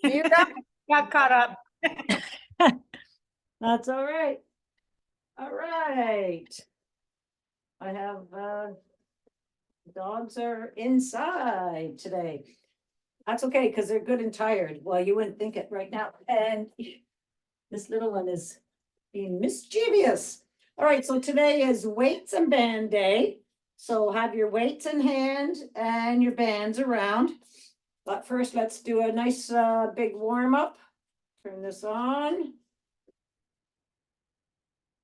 You got caught up. That's all right. All right. I have, dogs are inside today. That's okay, because they're good and tired. Well, you wouldn't think it right now. And this little one is being mischievous. All right, so today is weights and band day. So have your weights in hand and your bands around. But first, let's do a nice big warm up. Turn this on.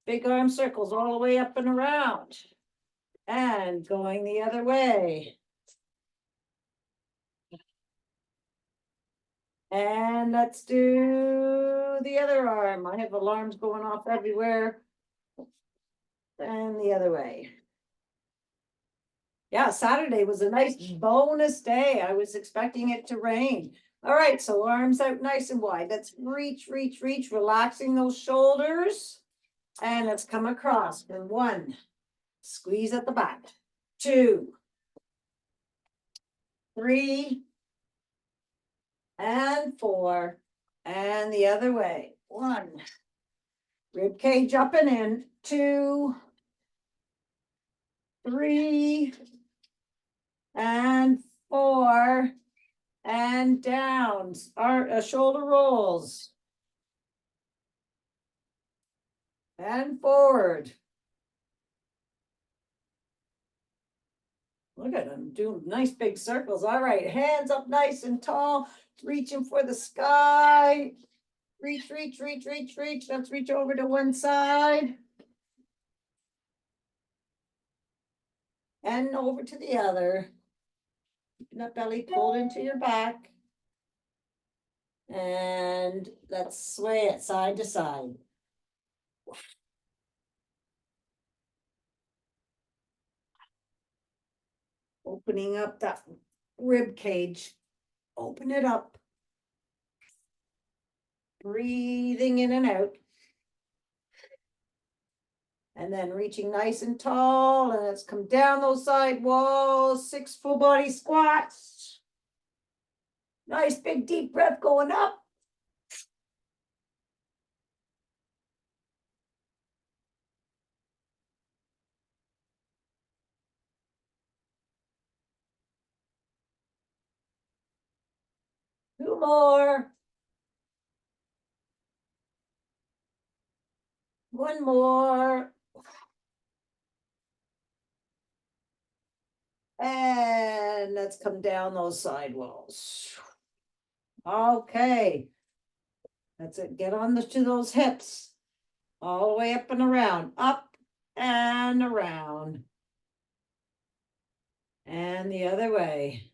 Big arm circles all the way up and around. And going the other way. And let's do the other arm. I have alarms going off everywhere. And the other way. Yeah, Saturday was a nice bonus day. I was expecting it to rain. All right, so arms out nice and wide. Let's reach, reach, reach, relaxing those shoulders. And let's come across for 1. Squeeze at the back. 2. 3. And 4. And the other way. 1. Rib cage up and in. 2. 3. And 4. And down. Our shoulder rolls. And forward. Look at them doing nice big circles. All right, hands up nice and tall, reaching for the sky. Reach, reach, reach, reach, reach. Let's reach over to one side. And over to the other. Keeping that belly pulled into your back. And let's sway it side to side. Opening up that rib cage. Open it up. Breathing in and out. And then reaching nice and tall, and let's come down those side walls, 6 full body squats. Nice big deep breath going up. Two more. One more. And let's come down those side walls. Okay. That's it. Get on to those hips. All the way up and around. Up and around. And the other way.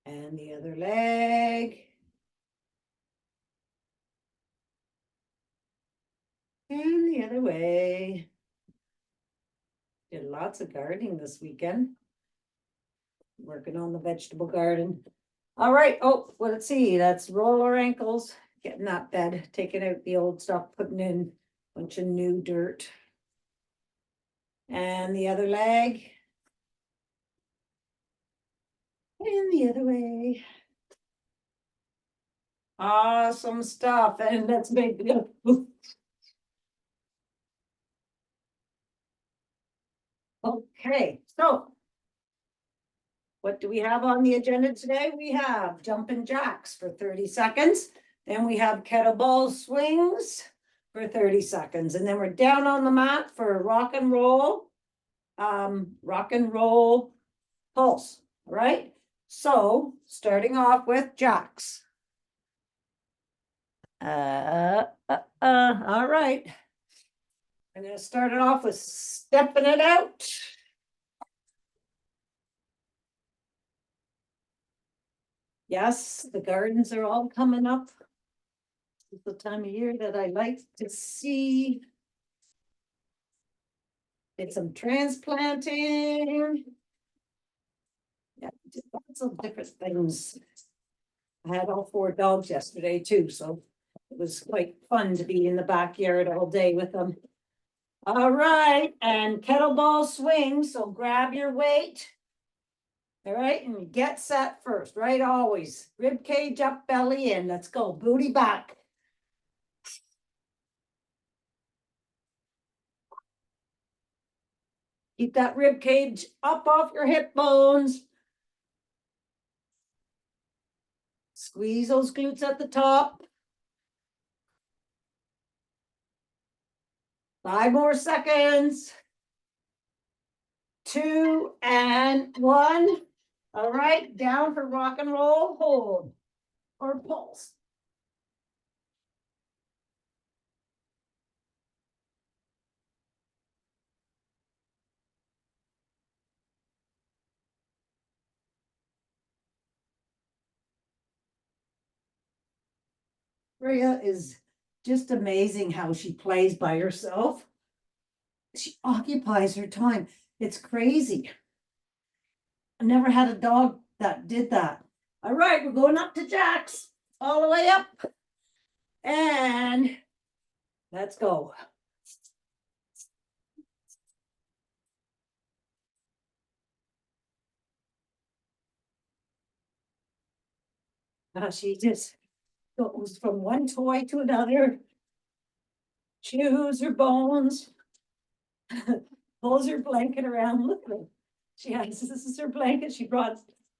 And the other leg. And the other way. Did lots of gardening this weekend. Working on the vegetable garden. All right. Oh, well, let's see. Let's roll our ankles. Getting that bed. Taking out the old stuff. Putting in a bunch of new dirt. And the other leg. And the other way. Awesome stuff. And let's make it. Okay, so what do we have on the agenda today? We have jumping jacks for 30 seconds. Then we have kettlebell swings for 30 seconds. And then we're down on the mat for rock and roll pulse. All right. So starting off with jacks. All right. I'm going to start it off with stepping it out. Yes, the gardens are all coming up. This is the time of year that I like to see. Did some transplanting. Yeah, just lots of different things. I had all 4 dogs yesterday too, so it was quite fun to be in the backyard all day with them. All right, and kettlebell swing. So grab your weight All right, and get set first, right? Always rib cage up, belly in. Let's go. Booty back. Keep that rib cage up off your hip bones. Squeeze those glutes at the top. 5 more seconds. 2 and 1. All right, down for rock and roll, hold or pulse. Rhea is just amazing how she plays by herself. She occupies her time. It's crazy. I never had a dog that did that. All right, we're going up to Jack's, all the way up. And let's go. She just goes from one toy to another, chews her bones, pulls her blanket around. Look at her. She has, this is her blanket. She brought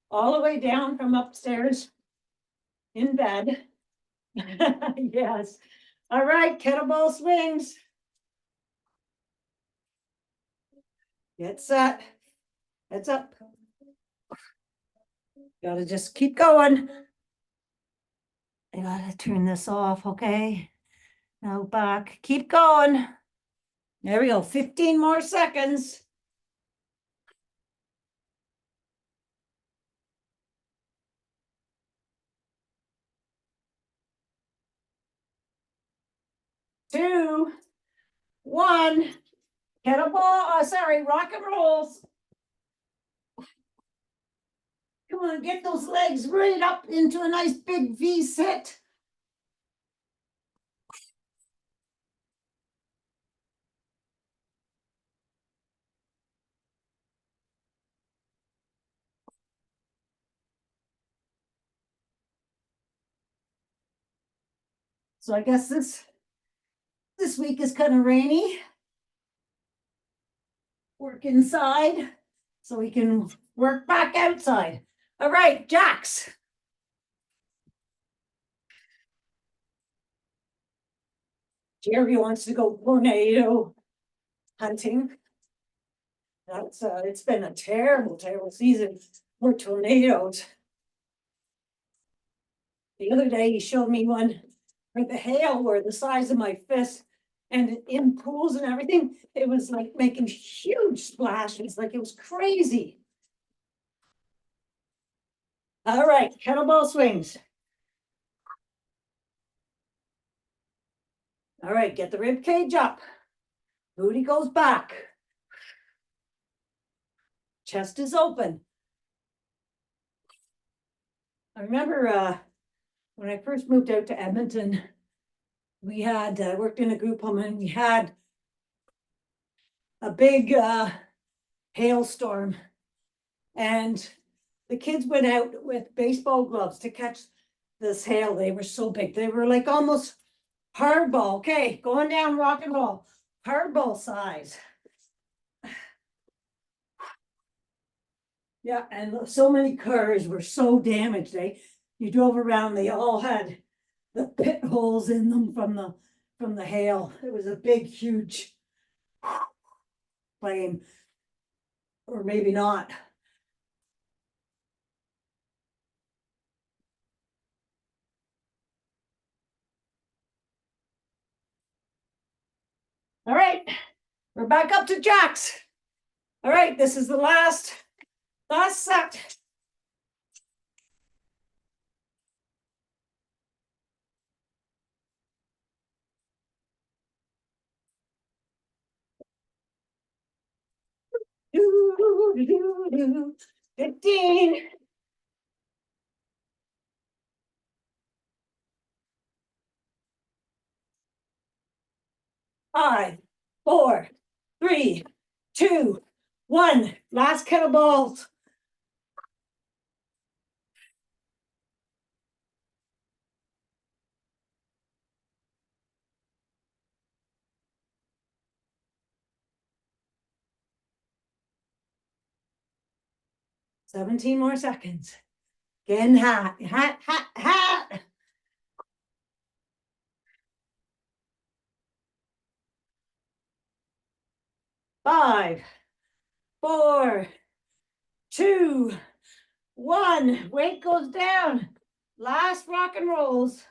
all the way down from upstairs in bed. Yes. All right, kettlebell swings. Get set. Heads up. Gotta just keep going. I gotta turn this off, okay? Now back, keep going. There we go, 15 more seconds. Two, one, kettlebell, sorry, rock and rolls. Come on, get those legs right up into a nice big V sit. So I guess this week is kind of rainy. Work inside so we can work back outside. All right, Jax. Jerry wants to go tornado hunting. That's it's been a terrible, terrible season for tornadoes. The other day he showed me one where the hail were the size of my fist, and in pools and everything, it was like making huge splashes, like it was crazy. All right, kettlebell swings. All right, get the rib cage up. Booty goes back. Chest is open. I remember when I first moved out to Edmonton, we had worked in a group home, and we had a big hailstorm, and the kids went out with baseball gloves to catch this hail. They were so big. They were like almost hardball. Okay, going down rock and roll. Hardball size. Yeah, and so many cars were so damaged. You drove around, they all had the pit holes in them from the hail. It was a big, huge flame, or maybe not. All right, we're back up to Jax. All right, this is the last set. Do, do, do, do. 15. Five, four, three, two, one. Last kettlebells. 17 more seconds. Again, hat. 5, 4, 2, 1. Weight goes down. Last rock and rolls.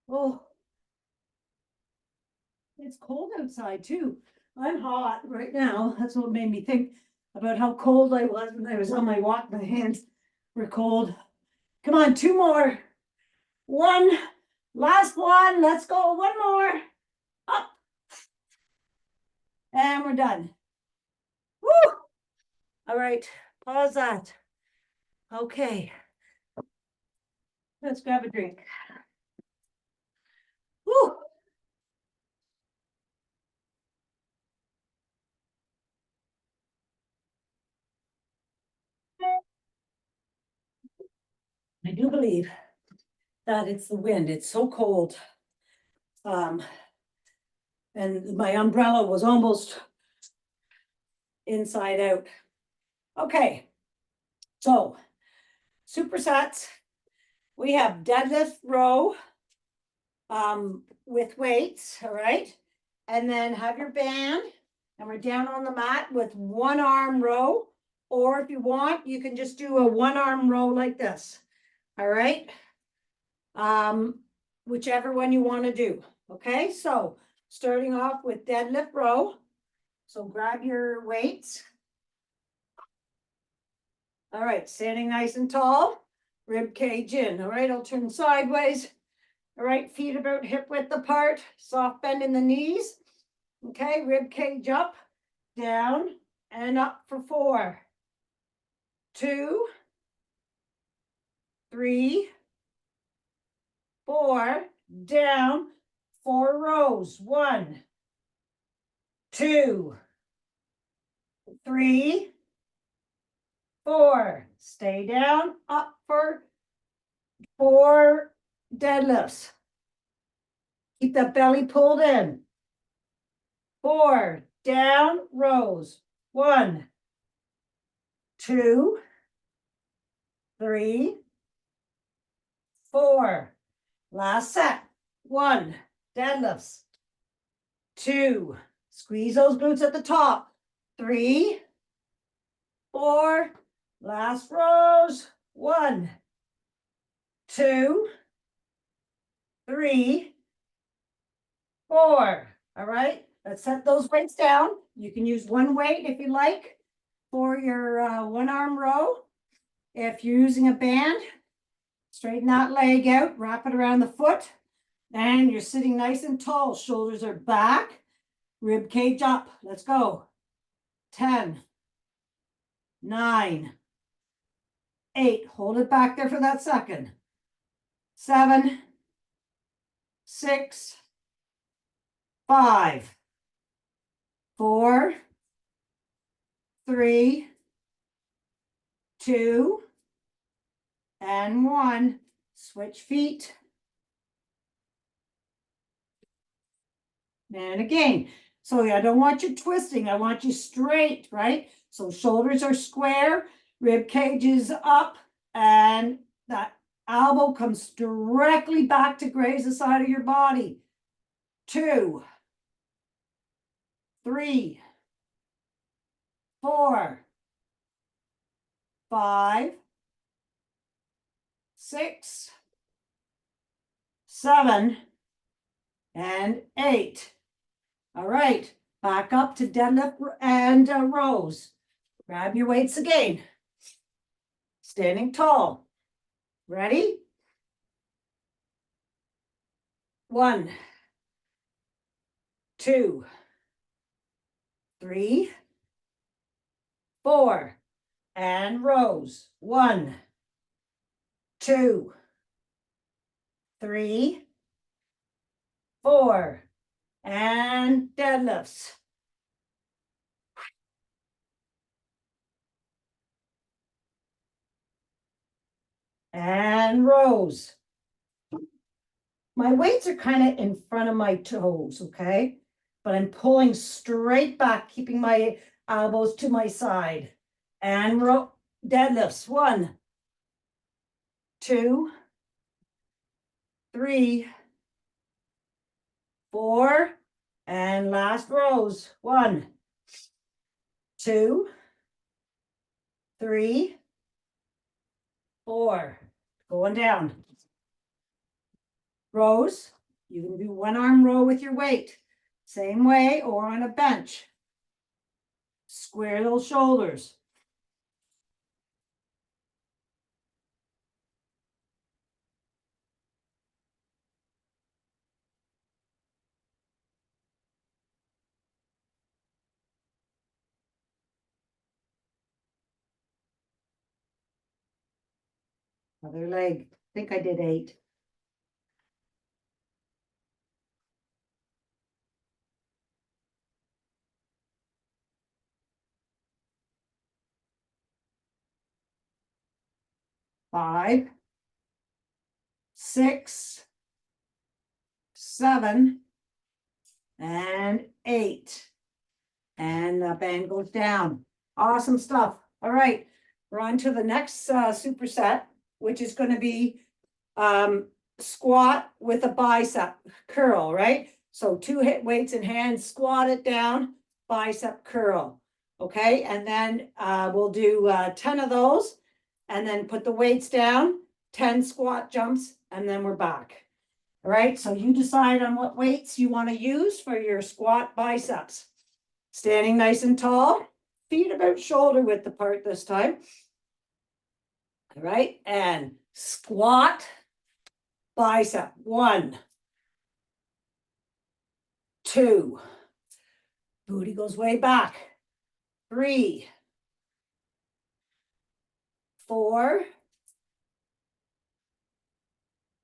Oh, it's cold outside too. I'm hot right now. That's what made me think about how cold I was when I was on my walk. My hands were cold. Come on, 2 more. 1, last one. Let's go. 1 more. Up. And we're done. Woo! All right, pause that. Okay. Let's grab a drink. Woo! I do believe that it's the wind. It's so cold. And my umbrella was almost inside out. Okay. So, supersets. We have deadlift row with weights, all right? And then have your band, and we're down on the mat with 1 arm row. Or if you want, you can just do a 1 arm row like this. All right. Whichever one you want to do. Okay, so starting off with deadlift row. So grab your weights. All right, standing nice and tall, rib cage in. All right, I'll turn sideways. All right, feet about hip width apart, soft bend in the knees. Okay, rib cage up, down, and up for 4, 2, 3, 4, down, 4 rows. 1, 2, 3, 4. Stay down, up for 4 deadlifts. Keep that belly pulled in. 4 down rows. 1, 2, 3, 4. Last set. 1 deadlifts. 2. Squeeze those glutes at the top. 3, 4. Last rows. 1, 2, 3, 4. All right, let's set those weights down. You can use 1 weight if you like for your 1 arm row. If you're using a band, straighten that leg out, wrap it around the foot, and you're sitting nice and tall. Shoulders are back, rib cage up. Let's go. 10, 9, 8. Hold it back there for that second. 7, 6, 5, 4, 3, 2, and 1. Switch feet. And again, so I don't want you twisting. I want you straight, right? So shoulders are square, rib cage is up, and that elbow comes directly back to graze the side of your body. 2, 3, 4, 5, 6, 7, and 8. All right, back up to deadlift and rows. Grab your weights again. Standing tall. Ready? 1, 2, 3, 4, and rows. 1, 2, 3, 4, and deadlifts. and rows. My weights are kind of in front of my toes, okay? But I'm pulling straight back, keeping my elbows to my side. And row deadlifts. 1, 2, 3, 4, and last rows. 1, 2, 3, 4. Going down. Rows. You can do one arm row with your weight. Same way, or on a bench. Square those shoulders. Other leg. I think I did 8. Five, 6, 7, and 8. And the band goes down. Awesome stuff. All right, we're on to the next superset, which is going to be squat with a bicep curl, right? So 2 hip weights in hand, squat it down, bicep curl. Okay, and then we'll do 10 of those, and then put the weights down, 10 squat jumps, and then we're back. All right, so you decide on what weights you want to use for your squat biceps. Standing nice and tall, feet about shoulder width apart this time. All right, and squat, bicep. 1, 2. Booty goes way back. 3, 4,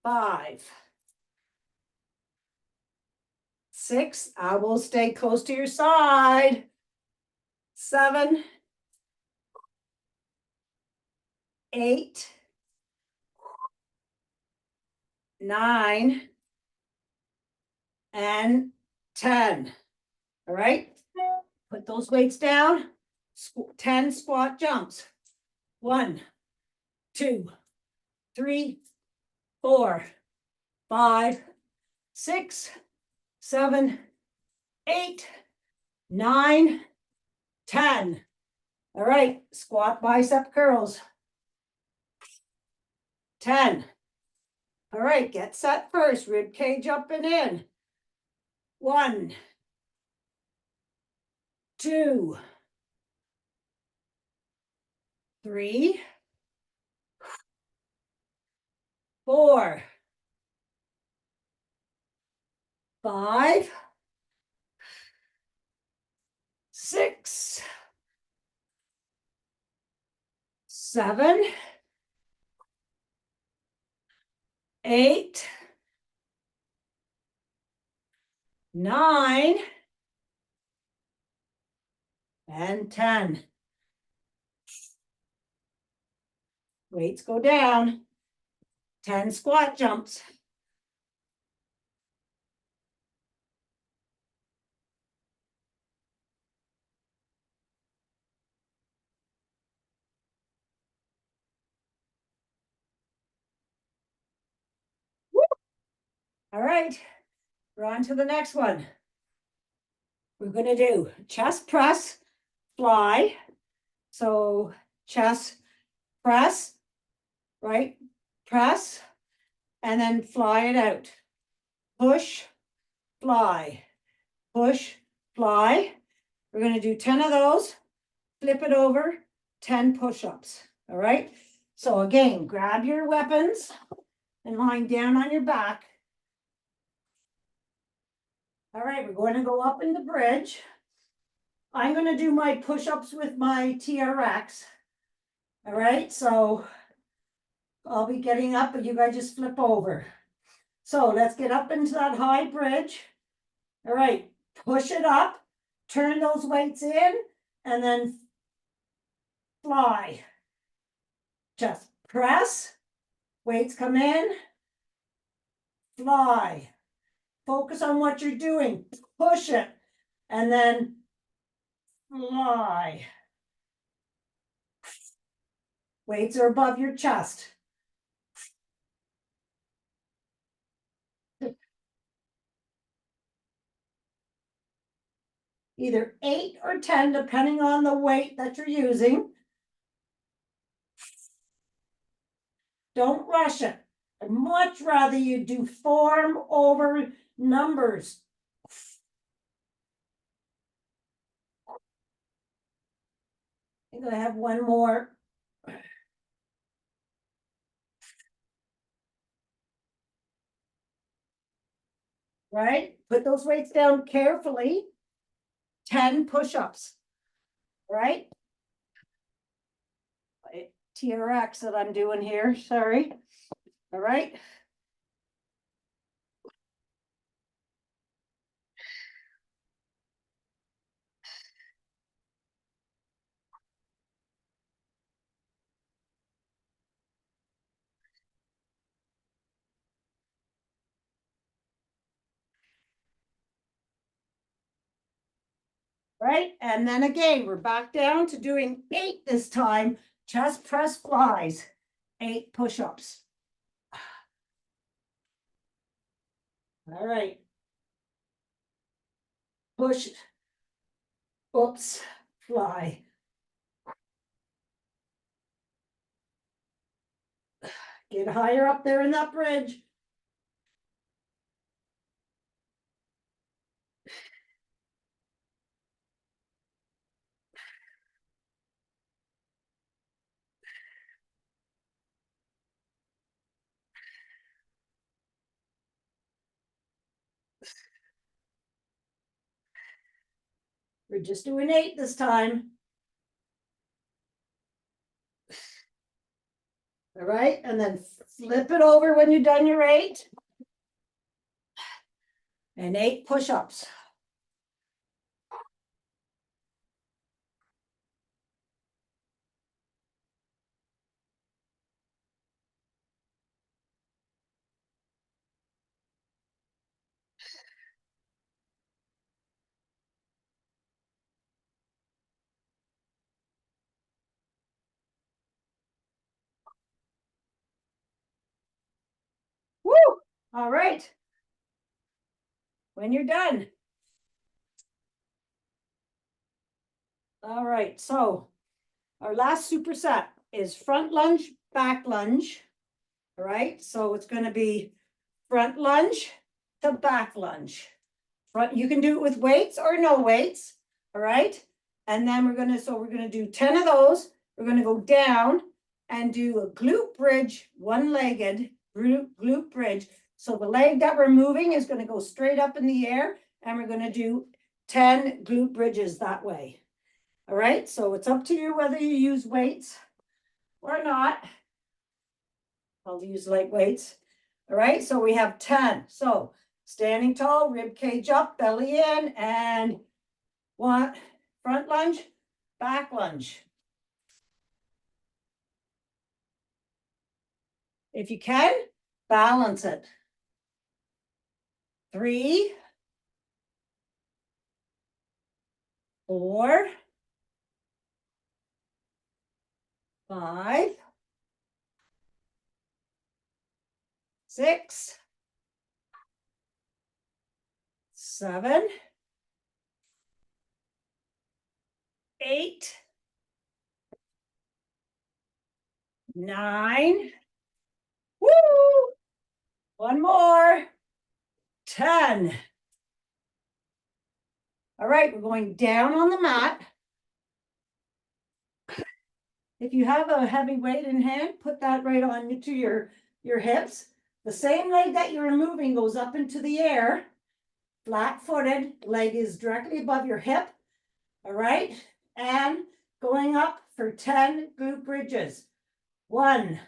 5, 6. Elbows stay close to your side. 7, 8, 9, and 10. All right, put those weights down. 10 squat jumps. 1, 2, 3, 4, 5, 6, 7, 8, 9, 10. All right, squat bicep curls. 10. All right, get set first. Rib cage up and in. 1, 2, 3, 4, 5, 6, 7, 8, 9, and 10. Weights go down. 10 squat jumps. All right, we're on to the next one. We're going to do chest press, fly. So chest press, right? Press, and then fly it out. Push, fly, push, fly. We're going to do 10 of those, flip it over, 10 push-ups. All right. So again, grab your weapons and lying down on your back. All right, we're going to go up in the bridge. I'm going to do my push-ups with my TRX. All right, so I'll be getting up, but you guys just flip over. So let's get up into that high bridge. All right, push it up, turn those weights in, and then fly. Just press, Weights come in, fly. Focus on what you're doing, push it, and then fly. Weights are above your chest. Either 8 or 10, depending on the weight that you're using. Don't rush it. I'd much rather you do form over numbers. I'm gonna have one more. Right? Put those weights down carefully. 10 push-ups. Right? TRX that I'm doing here, sorry. All right. Right, and then again, we're back down to doing 8 this time. Chest press flies, 8 push-ups. All right. Push. Oops, fly. Get higher up there in that bridge. We're just doing 8 this time. All right, and then flip it over when you're done your 8. And 8 push-ups. Woo! All right. When you're done. All right, so our last superset is front lunge, back lunge. All right, so it's going to be front lunge to back lunge. Front, you can do it with weights or no weights. All right, and then we're going to do 10 of those. We're going to go down and do a glute bridge, one-legged glute bridge. So the leg that we're moving is going to go straight up in the air, and we're going to do 10 glute bridges that way. All right, so it's up to you whether you use weights or not. I'll use light weights. All right, so we have 10. So standing tall, rib cage up, belly in, and one front lunge, back lunge. If you can, balance it. 3, 4, 5, 6, 7, 8, 9. Woo! One more. 10. All right, we're going down on the mat. If you have a heavy weight in hand, put that right on to your hips. The same leg that you're moving goes up into the air. Flat-footed, leg is directly above your hip. All right, and going up for 10 glute bridges. 1,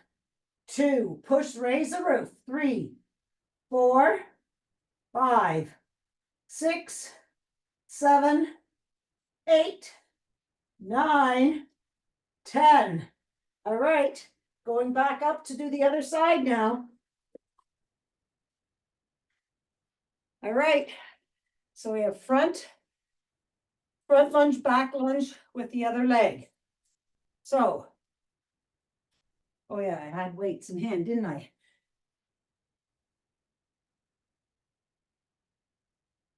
2, push, raise the roof. 3, 4, 5, 6, 7, 8, 9, 10. All right, going back up to do the other side now. All right, so we have front lunge, back lunge with the other leg. So, oh yeah, I had weights in hand, didn't I?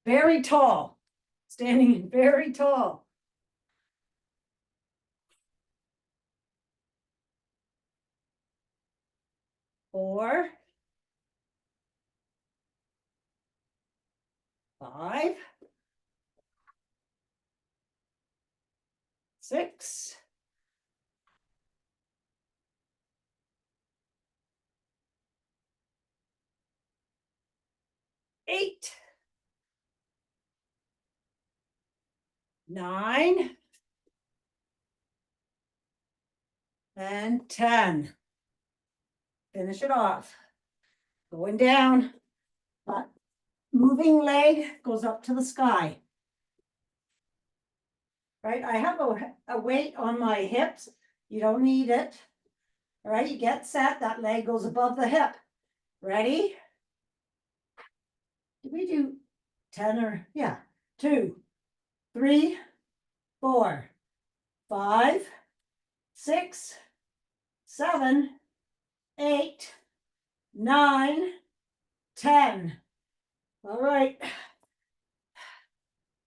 Very tall, standing very tall. 4, 5, 6, 8, 9, and 10. Finish it off. Going down, but moving leg goes up to the sky. Right, I have a weight on my hips. You don't need it. All right, you get set, that leg goes above the hip. Ready? Did we do 10 or, yeah, 2, 3, 4, 5, 6, 7, 8, 9, 10. All right.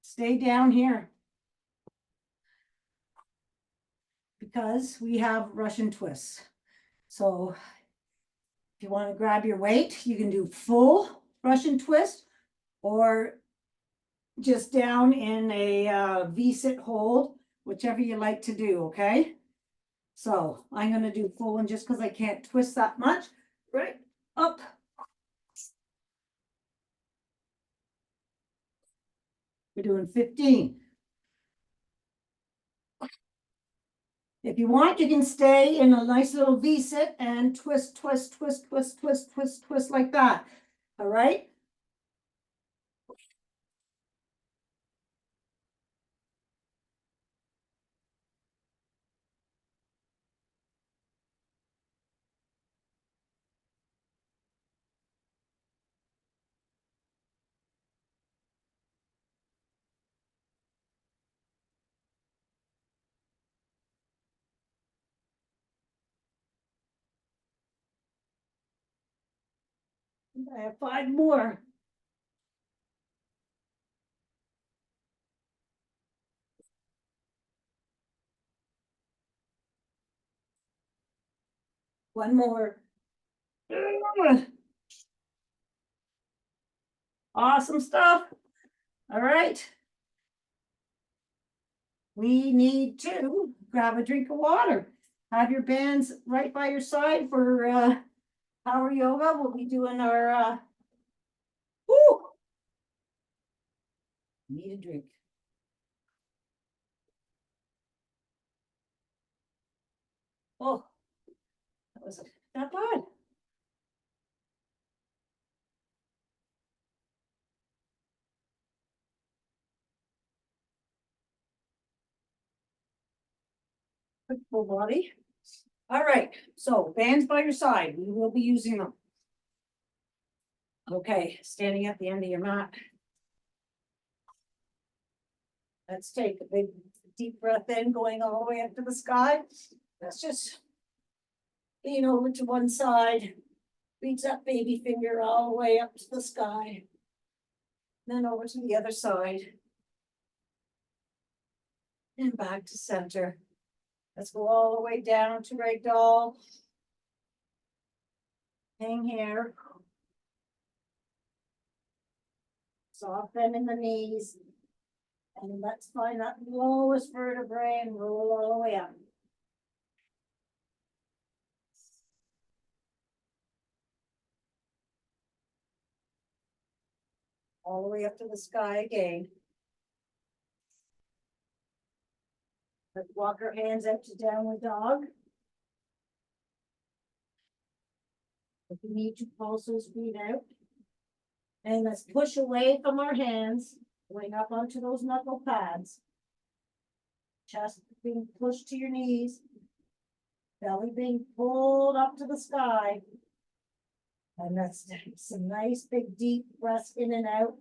Stay down here. Because we have Russian twists. So if you want to grab your weight, you can do full Russian twist or just down in a V-sit hold, whichever you like to do, okay? So I'm going to do full one just because I can't twist that much. Right, up. We're doing 15. If you want, you can stay in a nice little V-sit and twist, twist, twist, twist, twist, twist, twist like that. All right? I have 5 more. One more. Awesome stuff. All right. We need to grab a drink of water. Have your bands right by your side for power yoga. We'll be doing our woo. Need a drink. Oh, that was not bad. Good full body. All right, so bands by your side. We will be using them. Okay, standing at the end of your mat. Let's take a big deep breath in, going all the way up to the sky. Let's just lean over to one side, reach that baby finger all the way up to the sky. Then over to the other side. And back to center. Let's go all the way down to ragdoll. Hang here. Soft bend in the knees. And let's find that lowest vertebrae and roll all the way up. All the way up to the sky again. Let's walk our hands up to downward dog. If you need to, pulse those feet out. And let's push away from our hands, going up onto those knuckle pads. Chest being pushed to your knees. Belly being pulled up to the sky. And that's some nice big deep breaths in and out.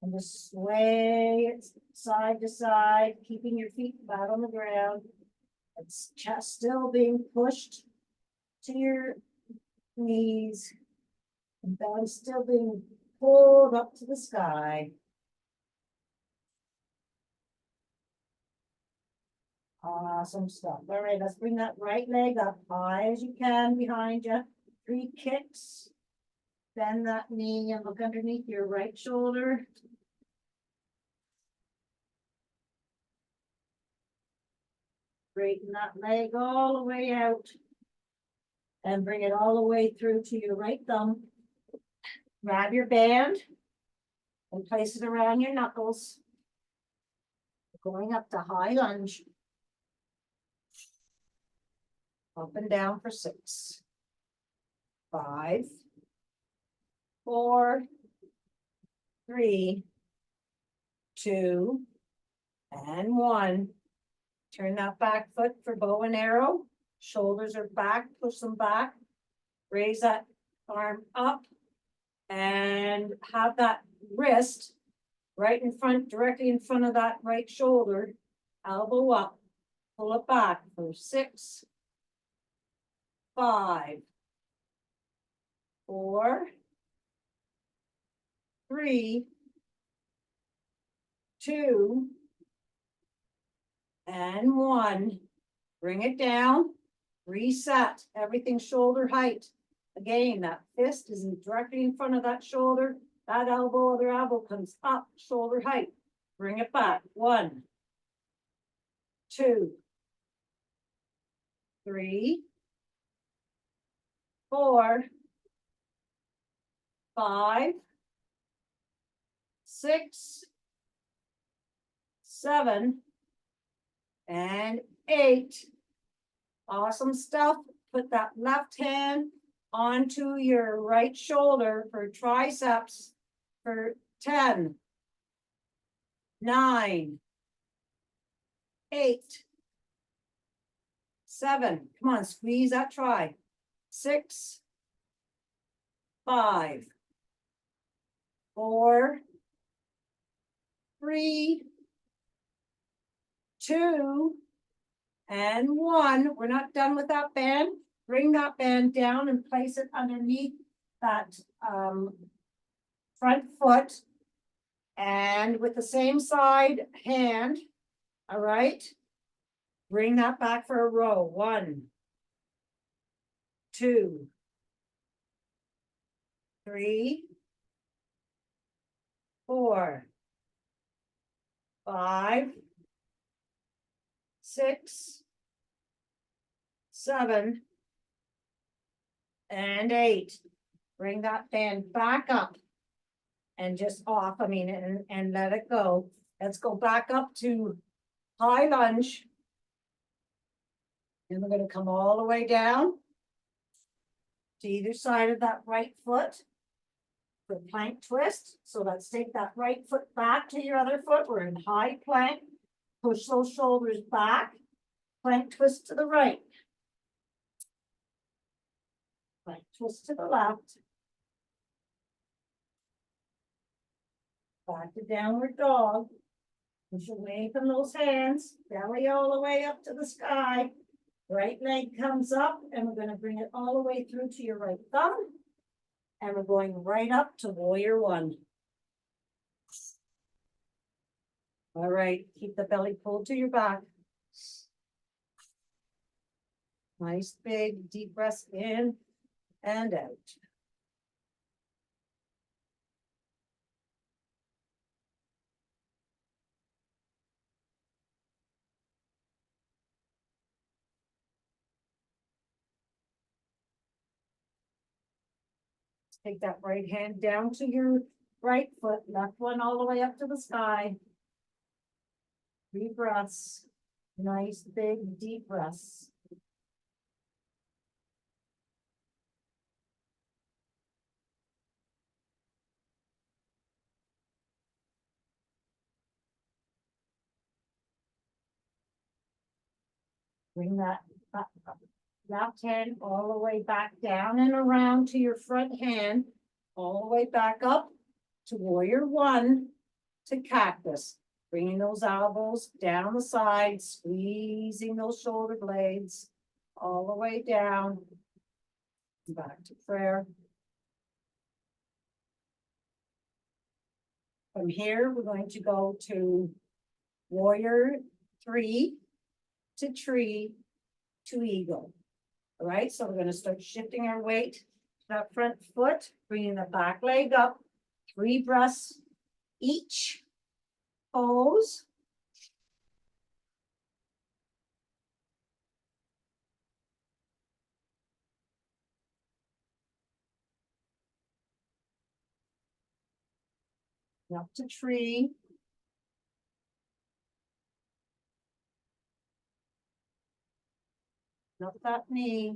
And just sway it side to side, keeping your feet flat on the ground. It's chest still being pushed to your knees. And belly still being pulled up to the sky. Awesome stuff. All right, let's bring that right leg up high as you can behind you. 3 kicks. Bend that knee and look underneath your right shoulder. Straighten that leg all the way out. And bring it all the way through to your right thumb. Grab your band and place it around your knuckles. Going up to high lunge. Up and down for 6, 5, 4, 3, 2, and 1. Turn that back foot for bow and arrow. Shoulders are back, push them back. Raise that arm up and have that wrist right in front, directly in front of that right shoulder. Elbow up, pull it back for 6, 5, 4, 3, 2, and 1. Bring it down, reset, everything shoulder height. Again, that fist is directly in front of that shoulder. That elbow, other elbow comes up, shoulder height. Bring it back. 1, 2, 3, 4, 5, 6, 7, and 8. Awesome stuff. Put that left hand onto your right shoulder for triceps for 10, 9, 8, 7. Come on, squeeze that tri. 6, 5, 4, 3, 2, and 1. We're not done with that band. Bring that band down and place it underneath that front foot. And with the same side hand, all right, bring that back for a row. 1, 2, 3, 4, 5, 6, 7, and 8. Bring that band back up and just off, and let it go. Let's go back up to high lunge. And we're going to come all the way down to either side of that right foot for plank twist. So let's take that right foot back to your other foot. We're in high plank. Push those shoulders back. Plank twist to the right. Plank twist to the left. Back to downward dog. Push away from those hands. Belly all the way up to the sky. Right leg comes up and we're going to bring it all the way through to your right thumb. And we're going right up to warrior 1. All right, keep the belly pulled to your back. Nice big deep breaths in and out. Take that right hand down to your right foot, left one all the way up to the sky. 3 breaths. Nice big deep breaths. Bring that left hand all the way back down and around to your front hand, all the way back up to warrior one to cactus. Bringing those elbows down the side, squeezing those shoulder blades all the way down. Back to prayer. From here, we're going to go to warrior three to tree to eagle. All right, so we're going to start shifting our weight to that front foot, bringing the back leg up, 3 breaths each. Pose. Up to tree. Up that knee.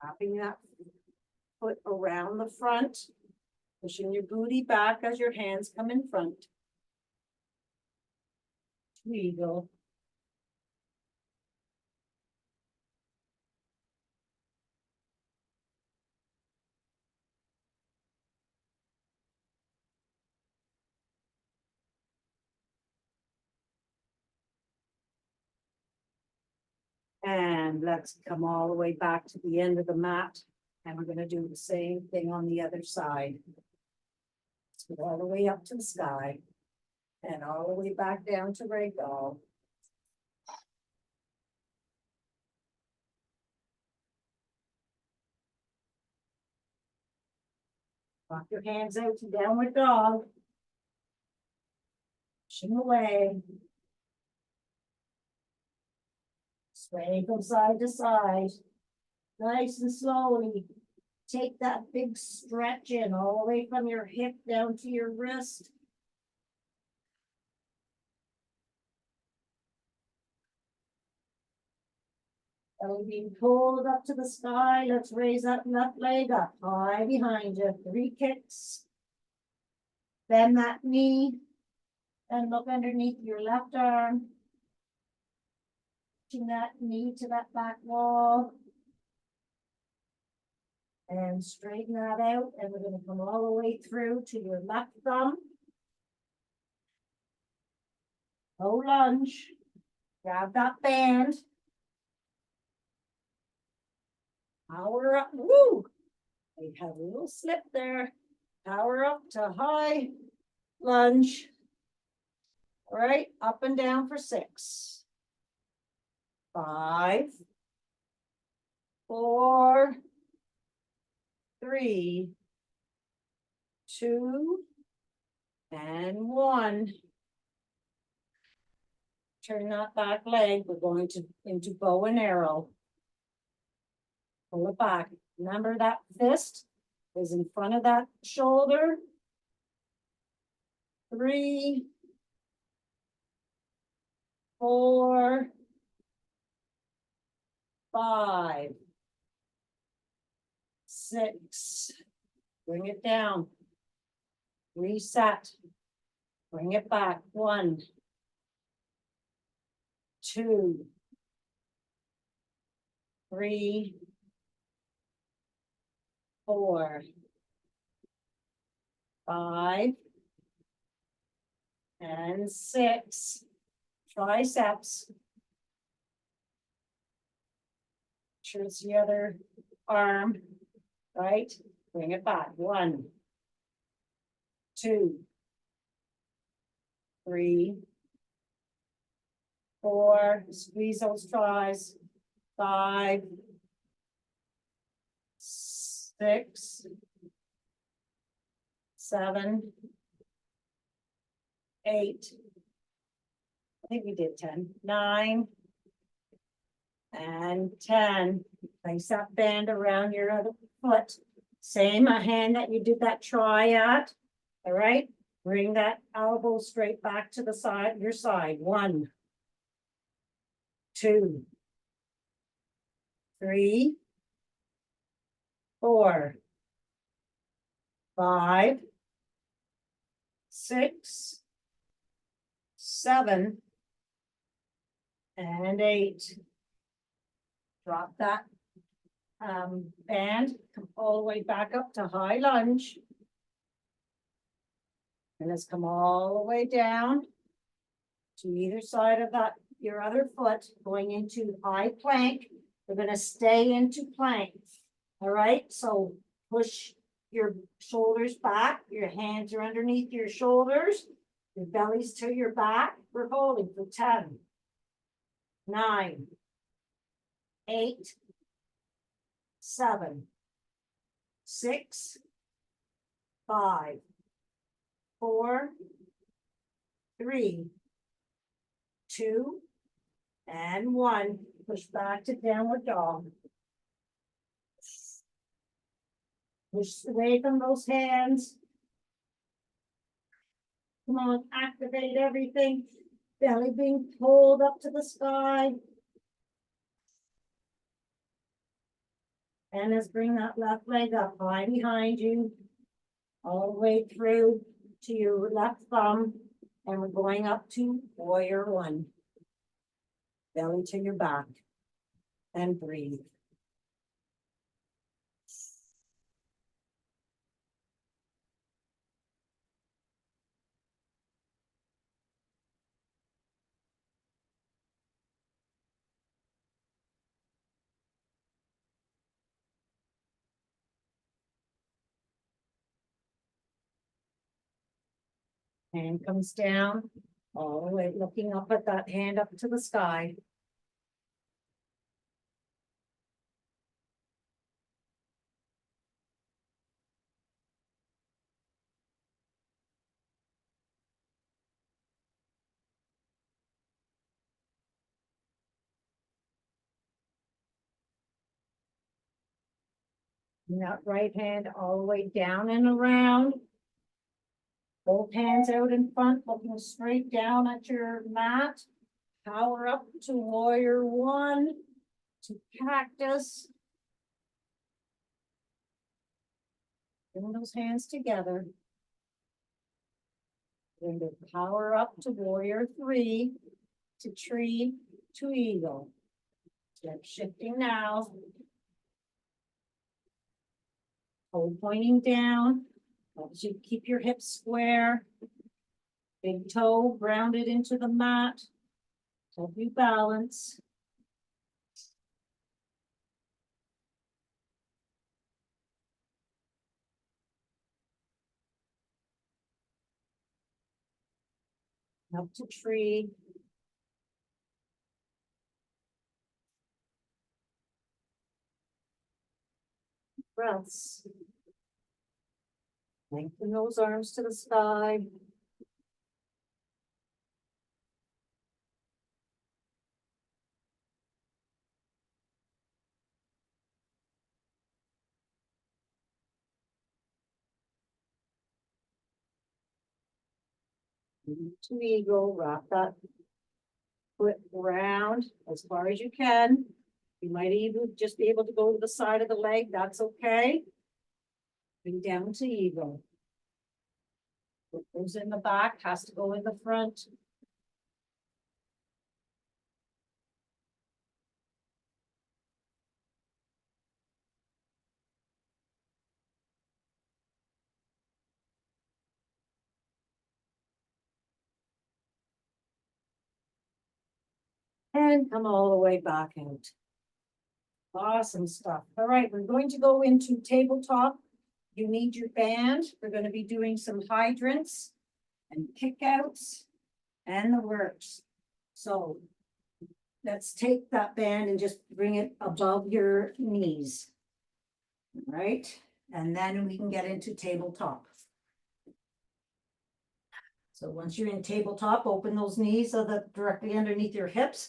Wrapping that foot around the front, pushing your booty back as your hands come in front. Eagle. And let's come all the way back to the end of the mat. And we're going to do the same thing on the other side. Let's go all the way up to the sky and all the way back down to ragdoll. Lock your hands out to downward dog. Pushing away. Sway from side to side. Nice and slowly. Take that big stretch in all the way from your hip down to your wrist. Belly being pulled up to the sky. Let's raise that left leg up high behind you. 3 kicks. Bend that knee and look underneath your left arm. Pushing that knee to that back wall. And straighten that out. And we're going to come all the way through to your left thumb. Low lunge. Grab that band. Power up. Woo! We have a little slip there. Power up to high lunge. All right, up and down for 6. 5, 4, 3, 2, and 1. Turn that back leg. We're going to into bow and arrow. Pull it back. Remember that fist is in front of that shoulder. 3, 4, 5, 6. Bring it down. Reset. Bring it back. 1, 2, 3, 4, 5, and 6. Triceps. Sure it's the other arm, right? Bring it back. 1, 2, 3, 4. Squeeze those tries. 5, 6, 7, 8. I think we did 10. 9 and 10. Place that band around your other foot. Same hand that you did that try at. All right. Bring that elbow straight back to the side, your side. 1, 2, 3, 4, 5, 6, 7, and 8. Drop that band, come all the way back up to high lunge. And let's come all the way down to either side of that, your other foot, going into high plank. We're gonna stay into plank. All right, so push your shoulders back, your hands are underneath your shoulders, your belly's to your back. We're holding for 10, 9, 8, 7, 6, 5, 4, 3, 2, and 1. Push back to downward dog. Push away from those hands. Come on, activate everything. Belly being pulled up to the sky. And let's bring that left leg up high behind you, all the way through to your left thumb. And we're going up to warrior 1. Belly to your back. And breathe. Hand comes down, all the way looking up at that hand up to the sky. And that right hand all the way down and around. Both hands out in front, looking straight down at your mat. Power up to warrior 1, to cactus. Bring those hands together. Then to power up to warrior 3, to tree, to eagle. Step shifting now. Hold pointing down. Helps you keep your hips square. Big toe grounded into the mat. Help you balance. Up to tree. Breaths. Lengthen those arms to the sky. To eagle, wrap that foot round as far as you can. You might even just be able to go to the side of the leg, that's okay. Bring down to eagle. What goes in the back has to go in the front. And come all the way back out. Awesome stuff. All right, we're going to go into tabletop. You need your band. We're going to be doing some hydrants and kickouts and the works. So let's take that band and just bring it above your knees. All right, and then we can get into tabletop. So once you're in tabletop, open those knees so that directly underneath your hips,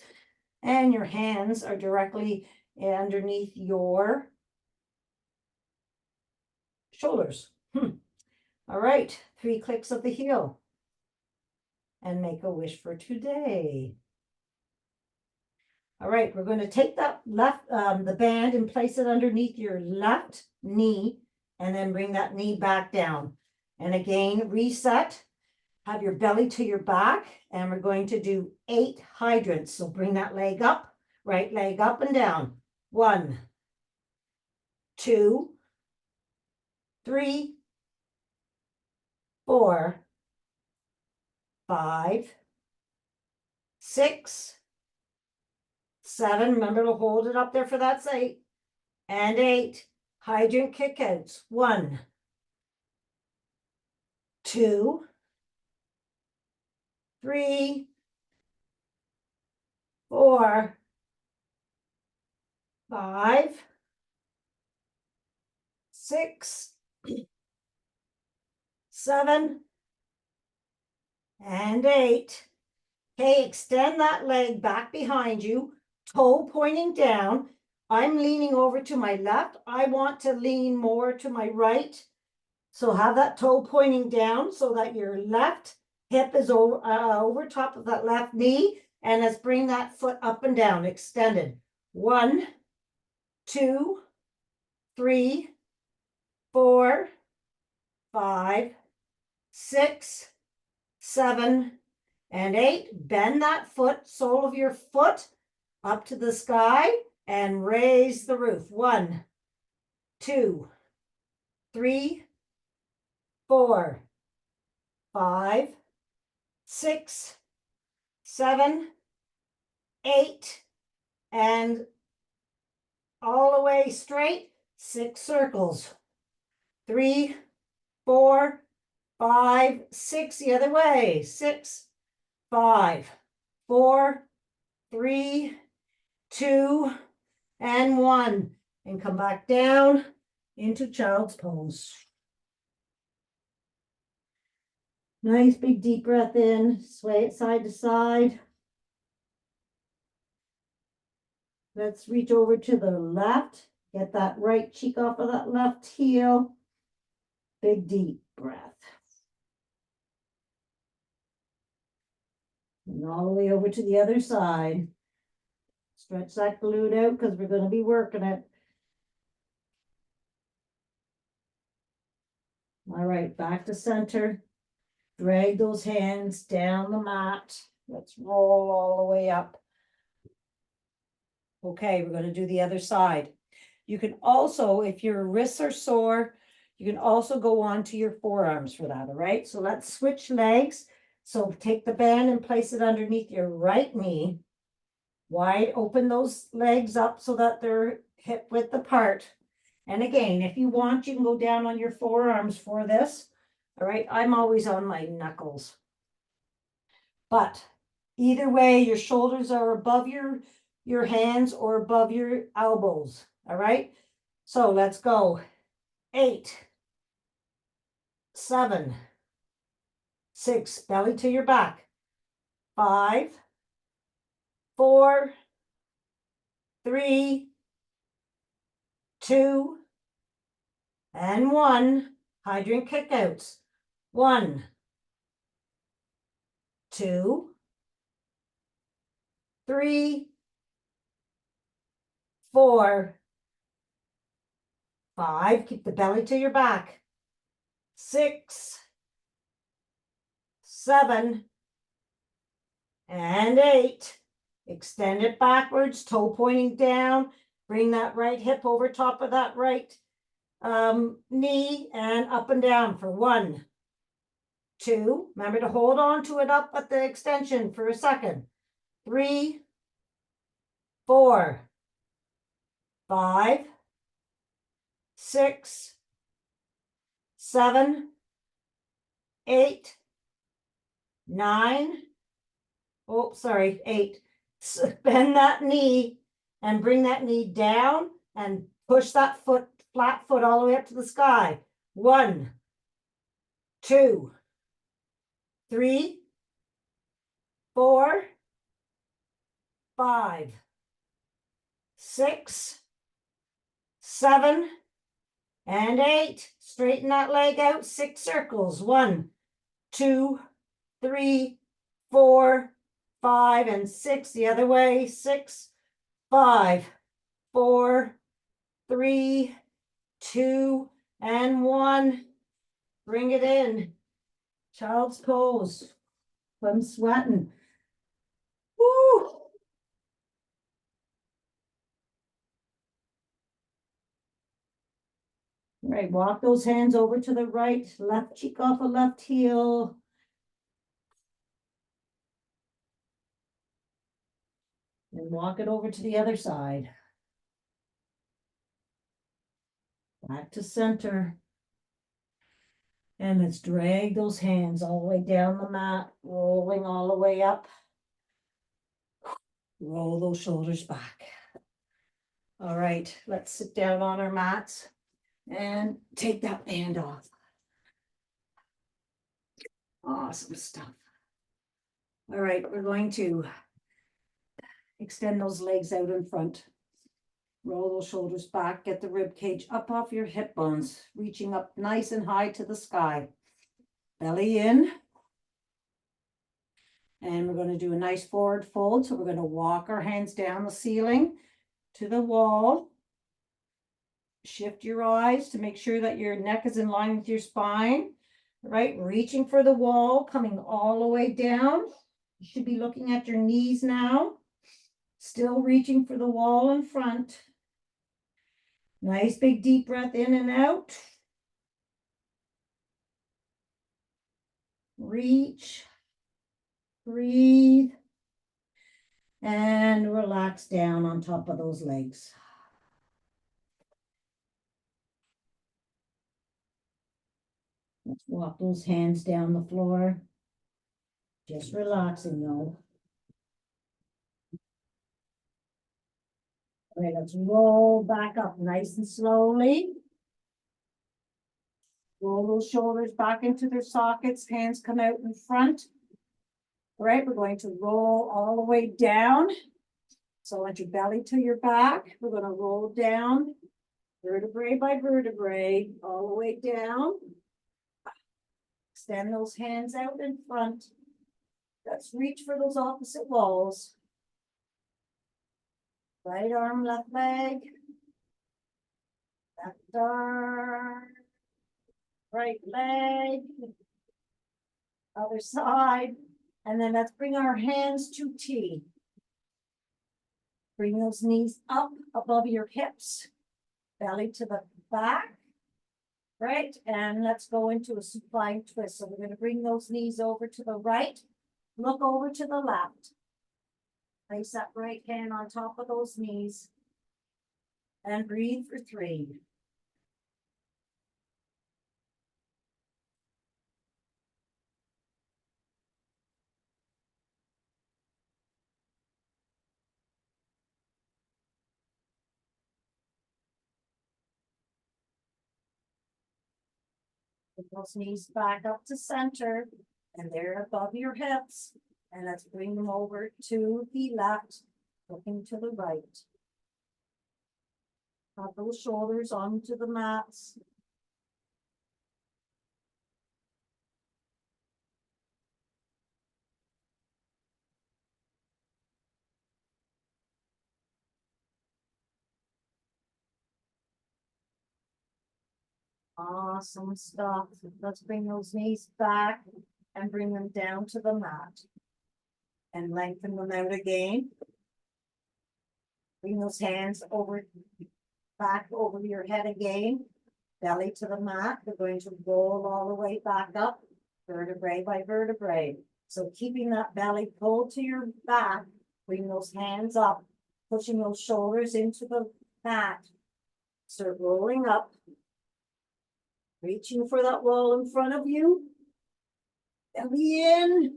and your hands are directly underneath your shoulders. All right, 3 clicks of the heel. And make a wish for today. All right, we're going to take that left, the band and place it underneath your left knee and then bring that knee back down. And again, reset, have your belly to your back, and we're going to do 8 hydrants. So bring that leg up, right leg up and down. 1, 2, 3, 4, 5, 6, 7. Remember to hold it up there for that 8. And 8. Hydrant kickouts. 1, 2, 3, 4, 5, 6, 7, and 8. Okay, extend that leg back behind you, toe pointing down. I'm leaning over to my left. I want to lean more to my right. So have that toe pointing down so that your left hip is over top of that left knee. And let's bring that foot up and down, extended. 1, 2, 3, 4, 5, 6, 7, and 8. Bend that foot, sole of your foot up to the sky and raise the roof. 1, 2, 3, 4, 5, 6, 7, 8, and all the way straight, 6 circles. 3, 4, 5, 6, the other way. 6, 5, 4, 3, 2, and 1. And come back down into child's pose. Nice big deep breath in, sway it side to side. Let's reach over to the left. Get that right cheek off of that left heel. Big deep breath. And all the way over to the other side. Stretch that glute out because we're going to be working it. All right, back to center. Drag those hands down the mat. Let's roll all the way up. Okay, we're going to do the other side. You can also, if your wrists are sore, you can also go on to your forearms for that, all right? So let's switch legs. So take the band and place it underneath your right knee. Wide open those legs up so that they're hip width apart. And again, if you want, you can go down on your forearms for this. All right, I'm always on my knuckles. But either way, your shoulders are above your hands or above your elbows. All right, so let's go. 8, 7, 6, belly to your back. 5, 4, 3, 2, and 1. Hydrant kickouts. 1, 2, 3, 4, 5. Keep the belly to your back. 6, 7, and 8. Extend it backwards, toe pointing down. Bring that right hip over top of that right knee and up and down for 1, 2. Remember to hold on to it up at the extension for a second. 3, 4, 5, 6, 7, 8, 9. Oh, sorry, 8. So bend that knee and bring that knee down and push that foot, flat foot all the way up to the sky. 1, 2, 3, 4, 5, 6, 7, and 8. Straighten that leg out, 6 circles. 1, 2, 3, 4, 5, and 6. The other way. 6, 5, 4, 3, 2, and 1. Bring it in. Child's pose. I'm sweating. Woo! Right, walk those hands over to the right, left cheek off a left heel. And walk it over to the other side. Back to center. And let's drag those hands all the way down the mat, rolling all the way up. Roll those shoulders back. All right, let's sit down on our mats and take that band off. Awesome stuff. All right, we're going to extend those legs out in front. Roll those shoulders back, get the rib cage up off your hip bones, reaching up nice and high to the sky. Belly in. And we're going to do a nice forward fold. So we're going to walk our hands down the ceiling to the wall. Shift your eyes to make sure that your neck is in line with your spine. Right, reaching for the wall, coming all the way down. You should be looking at your knees now. Still reaching for the wall in front. Nice big deep breath in and out. Reach. Breathe. And relax down on top of those legs. Let's walk those hands down the floor. Just relaxing though. All right, let's roll back up nice and slowly. Roll those shoulders back into their sockets, hands come out in front. All right, we're going to roll all the way down. So let your belly to your back. We're going to roll down vertebrae by vertebrae, all the way down. Extend those hands out in front. Let's reach for those opposite walls. Right arm, left leg. Left arm. Right leg. Other side. And then let's bring our hands to T. Bring those knees up above your hips. Belly to the back. Right, and let's go into a supine twist. So we're going to bring those knees over to the right. Look over to the left. Place that right hand on top of those knees. And breathe for 3. Bring those knees back up to center. And they're above your hips. And let's bring them over to the left, looking to the right. Have those shoulders onto the mats. Awesome stuff. Let's bring those knees back and bring them down to the mat. And lengthen them out again. Bring those hands over, back over your head again. Belly to the mat. We're going to roll all the way back up, vertebrae by vertebrae. So keeping that belly pulled to your back, bring those hands up, pushing those shoulders into the mat. Start rolling up. Reaching for that wall in front of you. Belly in.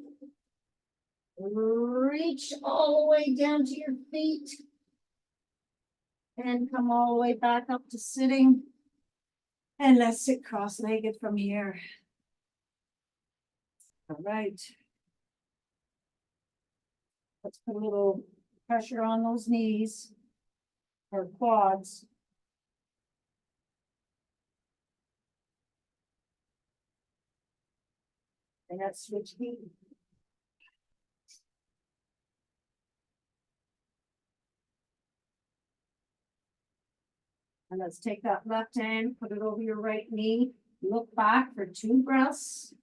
Reach all the way down to your feet. And come all the way back up to sitting. And let's sit cross-legged from here. All right. Let's put a little pressure on those knees or quads. And let's switch feet. And let's take that left hand, put it over your right knee, look back for 2 breaths.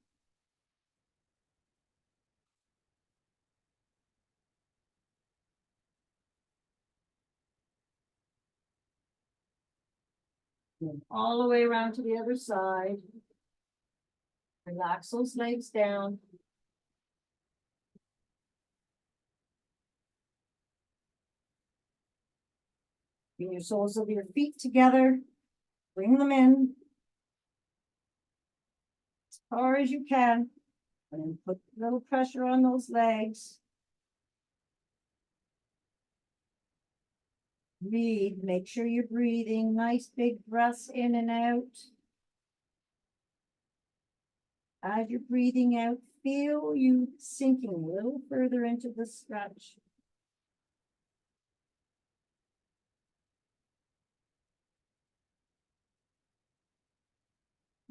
Move all the way around to the other side. Relax those legs down. Bring your soles of your feet together. Bring them in. As far as you can. And then put a little pressure on those legs. Breathe. Make sure you're breathing. Nice big breaths in and out. As you're breathing out, feel you sinking a little further into the stretch.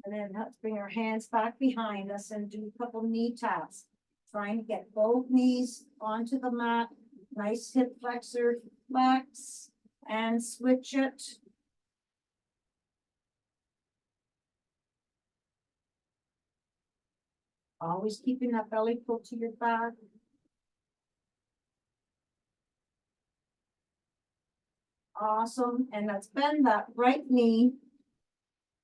And then let's bring our hands back behind us and do a couple knee taps. Trying to get both knees onto the mat. Nice hip flexor, flex, and switch it. Always keeping that belly pulled to your back. Awesome. And let's bend that right knee.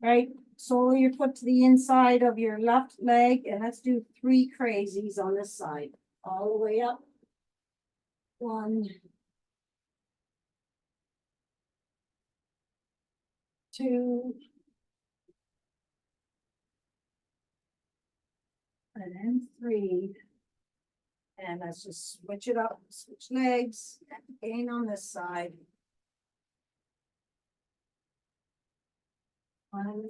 Right sole of your foot to the inside of your left leg. And let's do 3 crazies on this side. All the way up. 1, 2. And then 3. And let's just switch it up, switch legs, again on this side. 1,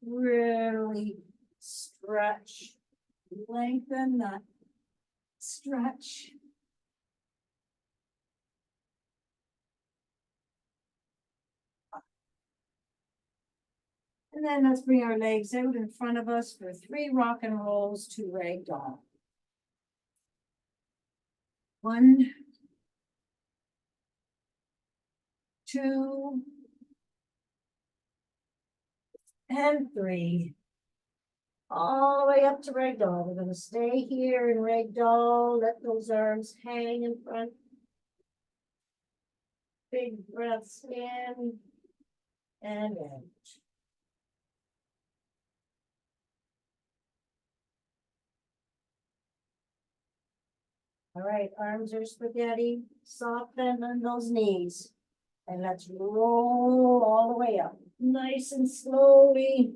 really stretch, lengthen that stretch. And then let's bring our legs out in front of us for 3 rock and rolls to ragdoll. 1, 2, and 3. All the way up to ragdoll. We're going to stay here in ragdoll. Let those arms hang in front. Big breaths in and out. All right, arms are spaghetti, soften on those knees. And let's roll all the way up, nice and slowly.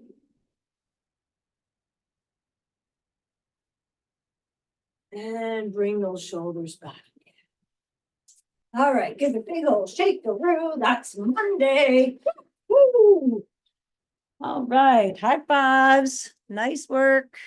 And bring those shoulders back. All right, give a big old shake-a-roo. That's Monday. Woo! All right, high fives. Nice work.